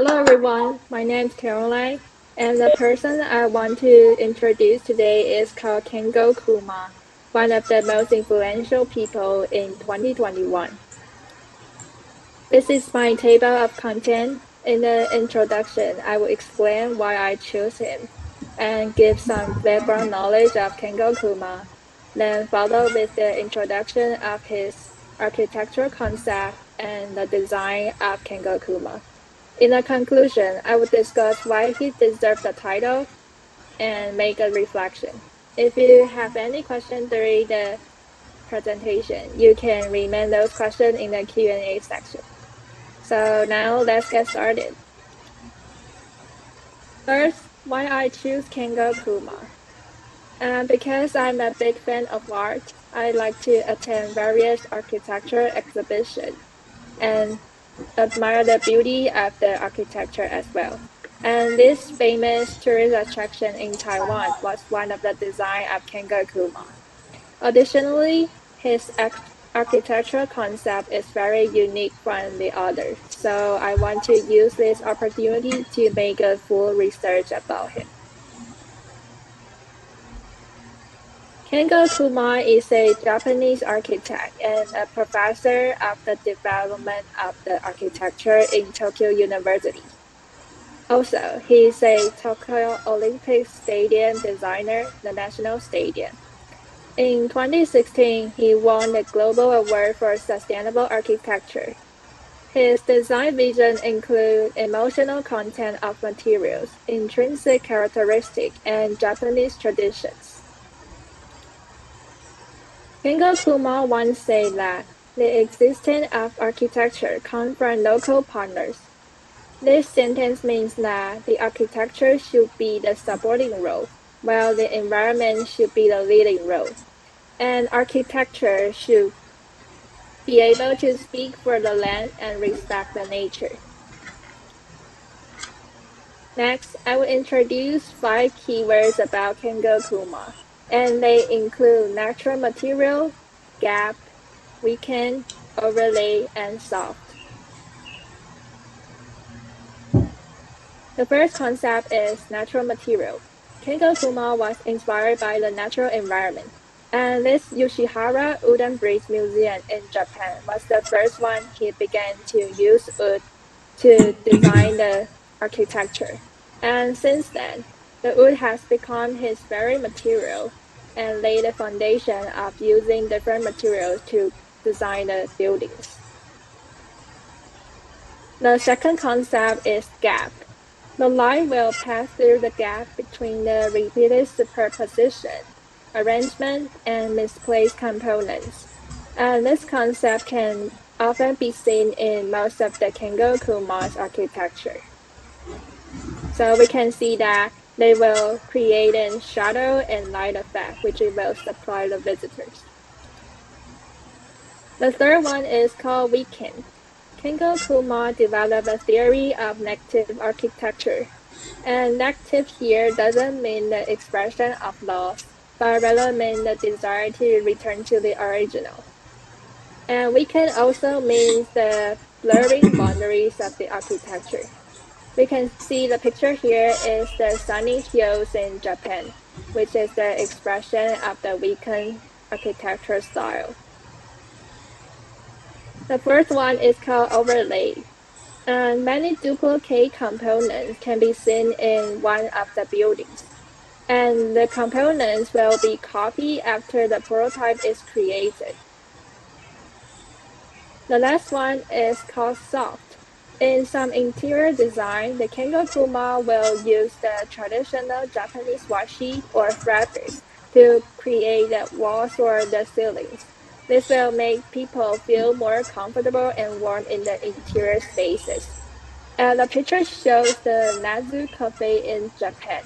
Hello everyone, my name is Caroline, and the person I want to introduce today is called Kengo Kuma, one of the most influential people in 2021. This is my table of content. In the introduction, I will explain why I chose him and give some background knowledge of Kengo Kuma, then follow with the introduction of his architectural concept and the design of Kengo Kuma. In the conclusion, I will discuss why he deserved the title and make a reflection. If you have any questions during the presentation, you can remain those questions in the Q&A section. So now let's get started. First, why I choose Kengo Kuma. Because I'm a big fan of art, I like to attend various architecture exhibitions and admire the beauty of the architecture as well. And this famous tourist attraction in Taiwan was one of the design of Kengo Kuma. Additionally, his architectural concept is very unique from the others, so I want to use this opportunity to make a full research about him. Kengo Kuma is a Japanese architect and a professor of the development of the architecture in Tokyo University. Also, he is a Tokyo Olympic Stadium designer, the National Stadium. In 2016, he won the Global Award for Sustainable Architecture. His design vision include emotional content of materials, intrinsic characteristic, and Japanese traditions. Kengo Kuma once said that the existence of architecture comes from local partners. This sentence means that the architecture should be the supporting role, while the environment should be the leading role. And architecture should be able to speak for the land and respect the nature. Next, I will introduce 5 keywords about Kengo Kuma, and they include natural material, gap, weaken, overlay, and soft. The first concept is natural material. Kengo Kuma was inspired by the natural environment, and this Yoshihara Wooden Bridge Museum in Japan was the first one he began to use wood to design the architecture. And since then, the wood has become his favorite material and laid the foundation of using different materials to design the buildings. The second concept is gap. The light will pass through the gap between the repeated superposition, arrangement, and misplaced components. And this concept can often be seen in most of the Kengo Kuma's architecture. So we can see that they will create a shadow and light effect, which will supply the visitors. The third one is called weaken. Kengo Kuma developed a theory of negative architecture. And negative here doesn't mean the expression of loss, but rather mean the desire to return to the original. And weaken also means the blurring boundaries of the architecture. We can see the picture here is the sunny hills in Japan, which is the expression of the weakened architecture style. The first one is called overlay. And many duplicate components can be seen in one of the buildings. And the components will be copied after the prototype is created. The last one is called soft. In some interior design, the Kengo Kuma will use the traditional Japanese washi or fabrics to create the walls or the ceilings. This will make people feel more comfortable and warm in the interior spaces. The picture shows the Natsu Cafe in Japan.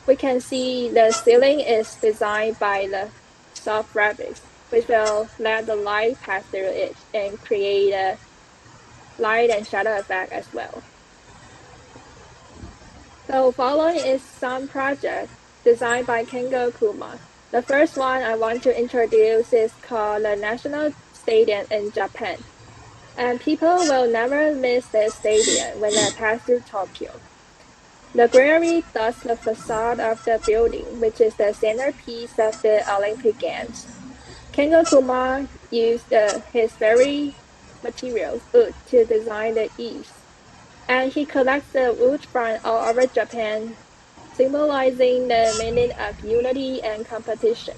We can see the ceiling is designed by the soft fabrics, which will let the light pass through it and create a light and shadow effect as well. So following is some project designed by Kengo Kuma. The first one I want to introduce is called the National Stadium in Japan. and people will never miss this stadium when they pass through Tokyo. The greenery does the facade of the building, which is the centerpiece of the Olympic Games. Kengo Kuma used his very materials, wood, to design the eaves, and he collects the wood from all over Japan, symbolizing the meaning of unity and competition.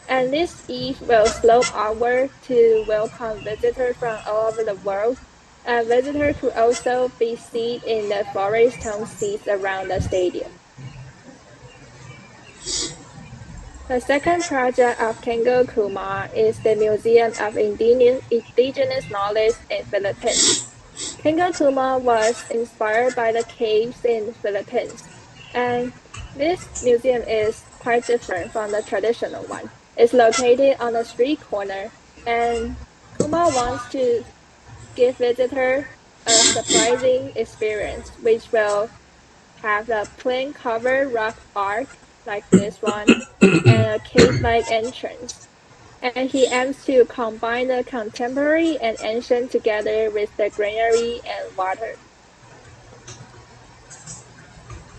And this eve will slope outward to welcome visitors from all over the world, and visitors could also be seen in the forest town seats around the stadium. The second project of Kengo Kuma is the Museum of Indigenous Knowledge in Philippines. Kengo Kuma was inspired by the caves in the Philippines, and this museum is quite different from the traditional one. It's located on a street corner, and Kuma wants to give visitors a surprising experience, which will have a plain covered rock arc like this one and a cave-like entrance. And he aims to combine the contemporary and ancient together with the greenery and water.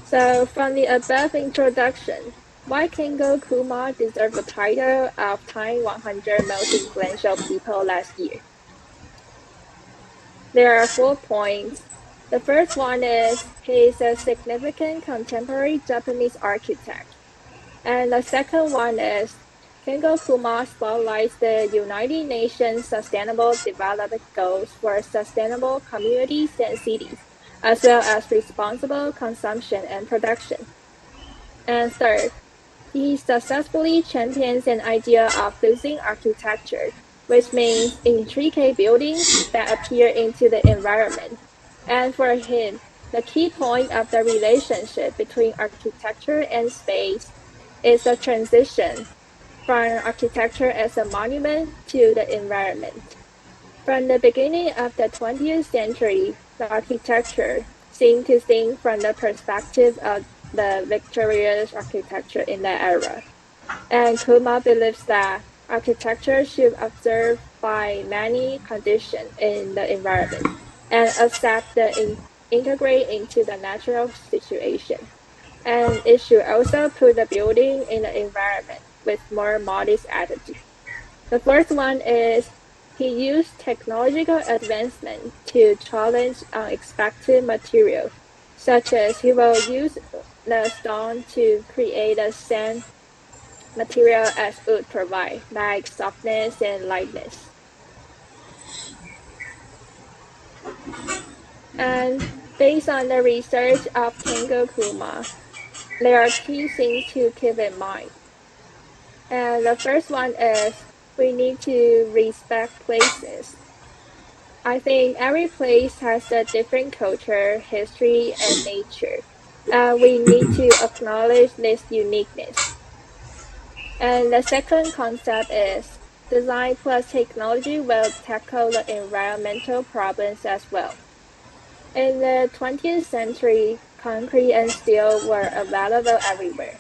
So from the above introduction, why Kengo Kuma deserved the title of Time 100 Most Influential People last year? There are 4 points. The first one is he is a significant contemporary Japanese architect. And the second one is Kengo Kuma spotlights the United Nations Sustainable Development Goals for sustainable communities and cities, as well as responsible consumption and production. And third, he successfully champions an idea of losing architecture, which means intricate buildings that appear into the environment. And for him, the key point of the relationship between architecture and space is the transition from architecture as a monument to the environment. From the beginning of the 20th century, the architecture seemed to think from the perspective of the victorious architecture in that era. And Kuma believes that architecture should observe by many conditions in the environment and accept the integrate into the natural situation. And it should also put the building in the environment with more modest attitude. The first one is he used technological advancement to challenge unexpected material, such as he will use the stone to create the same material as wood provide, like softness and lightness. And based on the research of Kengo Kuma, there are key things to keep in mind. And the first one is we need to respect places. I think every place has a different culture, history, and nature. We need to acknowledge this uniqueness. And the second concept is design plus technology will tackle the environmental problems as well. In the 20th century, concrete and steel were available everywhere.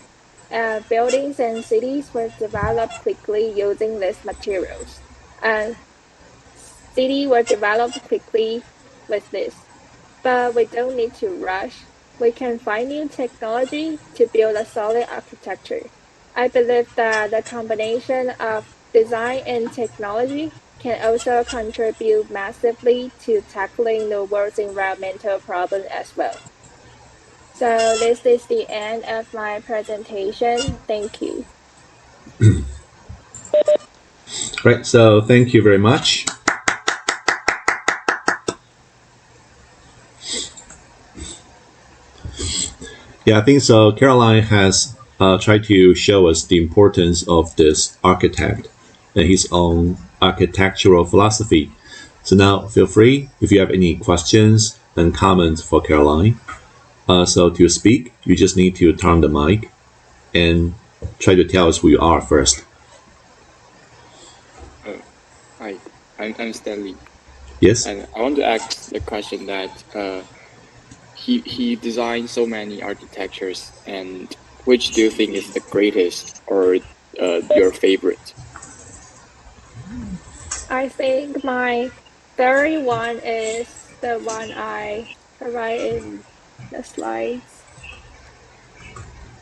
Buildings and cities were developed quickly using these materials. And cities were developed quickly with this. But we don't need to rush. We can find new technology to build a solid architecture. I believe that the combination of design and technology can also contribute massively to tackling the world's environmental problems as well. So this is the end of my presentation. Thank you. Right. So thank you very much. Yeah, I think so. Caroline has tried to show us the importance of this architect and his own architectural philosophy. So now feel free if you have any questions and comments for Caroline. So to speak, you just need to turn the mic and try to tell us who you are first. Hi, I'm Stanley, Yes? and I want to ask the question that he designed so many architectures, and which do you think is the greatest or your favorite? I think my 31 is the one I provide in the slides.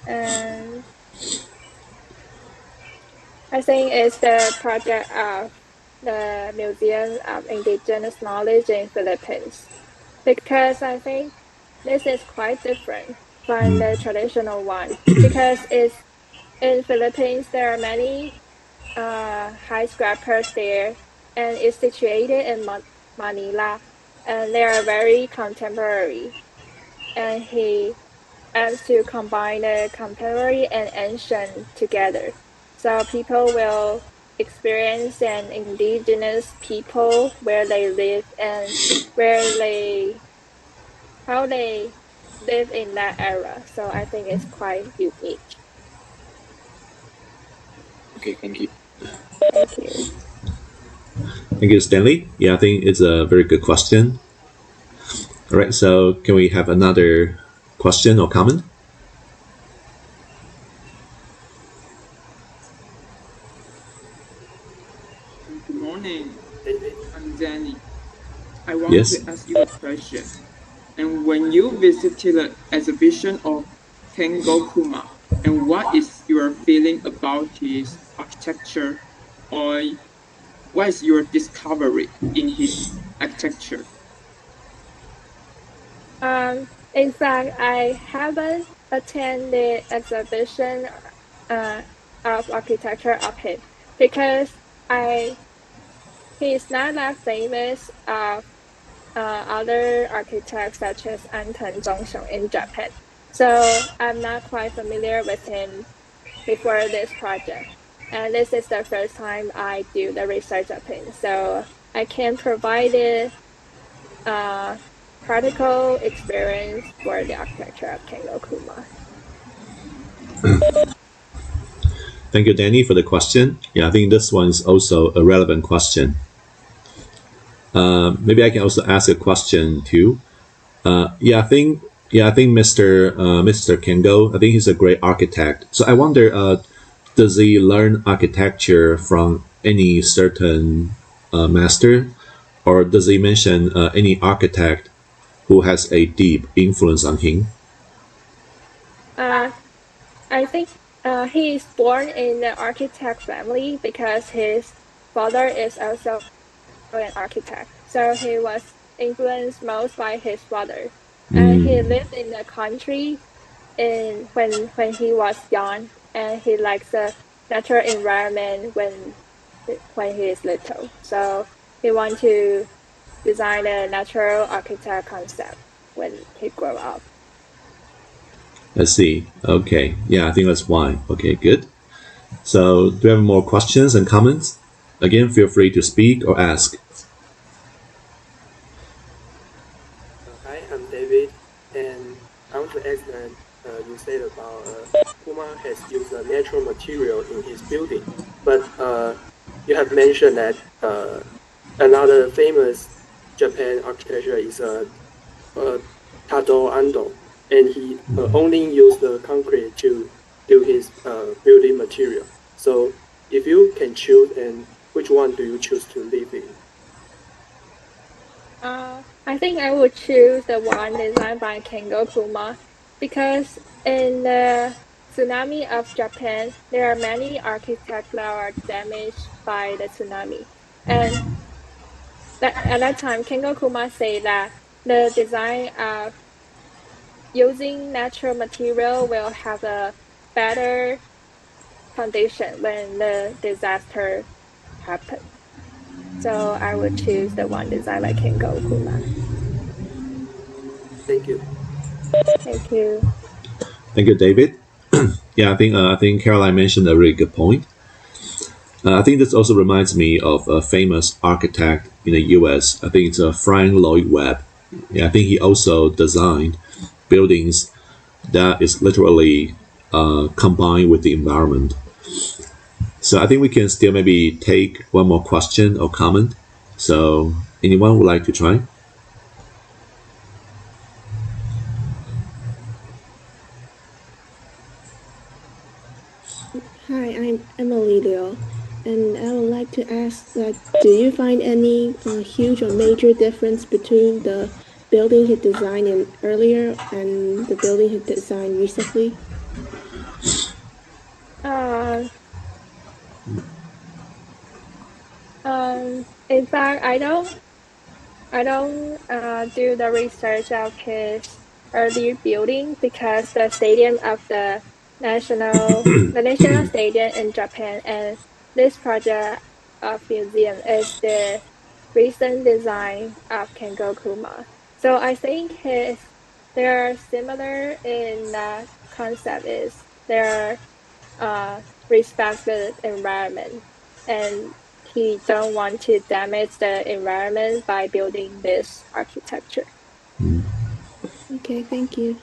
And I think it's the project of the Museum of Indigenous Knowledge in Philippines, because I think this is quite different from the traditional one, because it's in Philippines there are many high scrappers there, and it's situated in Manila, and they are very contemporary, and he aims to combine the contemporary and ancient together. So people will experience an indigenous people where they live and where they how they live in that era. So I think it's quite unique. Okay, thank you. Thank you. Thank you, Stanley. Yeah, I think it's a very good question. All right, so can we have another question or comment? Good morning, David. I'm Danny. I want Yes. to ask you a question. And when you visited the exhibition of Kengo Kuma, and what is your feeling about his architecture, or what is your discovery in his architecture? In fact, I haven't attended the exhibition uh, of architecture of him, because I he's not that famous of other architects such as Anton Zhongxiong in Japan. So I'm not quite familiar with him before this project. And this is the first time I do the research of him. So I can provide the practical experience for the architecture of Kengo Kuma. Thank you, Danny, for the question. Yeah, I think this one is also a relevant question. Maybe I can also ask a question too. I think Mr. Kengo, I think he's a great architect. So I wonder, does he learn architecture from any certain master, or does he mention any architect who has a deep influence on him? I think he is born in the architect family because his father is also an architect. So he was influenced most by his father. And he lived in the country when he was young, and he likes the natural environment when he is little. So he want to design a natural architect concept when he grow up. Let's see. Okay. Yeah, I think that's why. Okay, good. So, do you have more questions and comments? Again, feel free to speak or ask. Hi, I'm David, and I want to ask that you said about Puma has used a natural material in his building, but you have mentioned that another famous Japan architecture is Tado Ando, and he only used the concrete to do his building material. So, if you can choose, and which one do you choose to live in? I think I would choose the one designed by Kengo Kuma, because in the tsunami of Japan, there are many architects that are damaged by the tsunami. And at that time, Kengo Kuma say that the design of using natural material will have a better condition when the disaster happens. So I would choose the one designed by Kengo Kuma. Thank you. Thank you. Thank you, David. Yeah, I think Caroline mentioned a really good point. I think this also reminds me of a famous architect in the U.S. I think it's Frank Lloyd Webb. Yeah, I think he also designed buildings that is literally combined with the environment. So I think we can still maybe take one more question or comment. So anyone would like to try? Hi, I'm Emily Liu. And I would like to ask that do you find any huge or major difference between the building he designed earlier and the building he designed recently? In fact, I don't do the research of his earlier building because the stadium of the national stadium in Japan and this project of museum is the recent design of Kengo Kuma. So I think they are similar in that concept is their respect the environment and he don't want to damage the environment by building this architecture. Okay, thank you.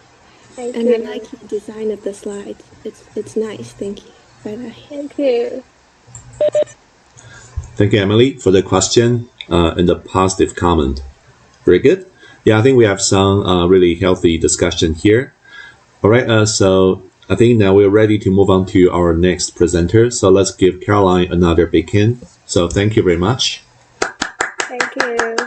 Thank And you. I like the design of the slides. It's nice. Thank you. Bye bye. Thank you. Thank you, Emily, for the question and the positive comment. Very good. Yeah, I think we have some really healthy discussion here. All right, so I think now we're ready to move on to our next presenter. So let's give Caroline another big hand. So thank you very much. Thank you.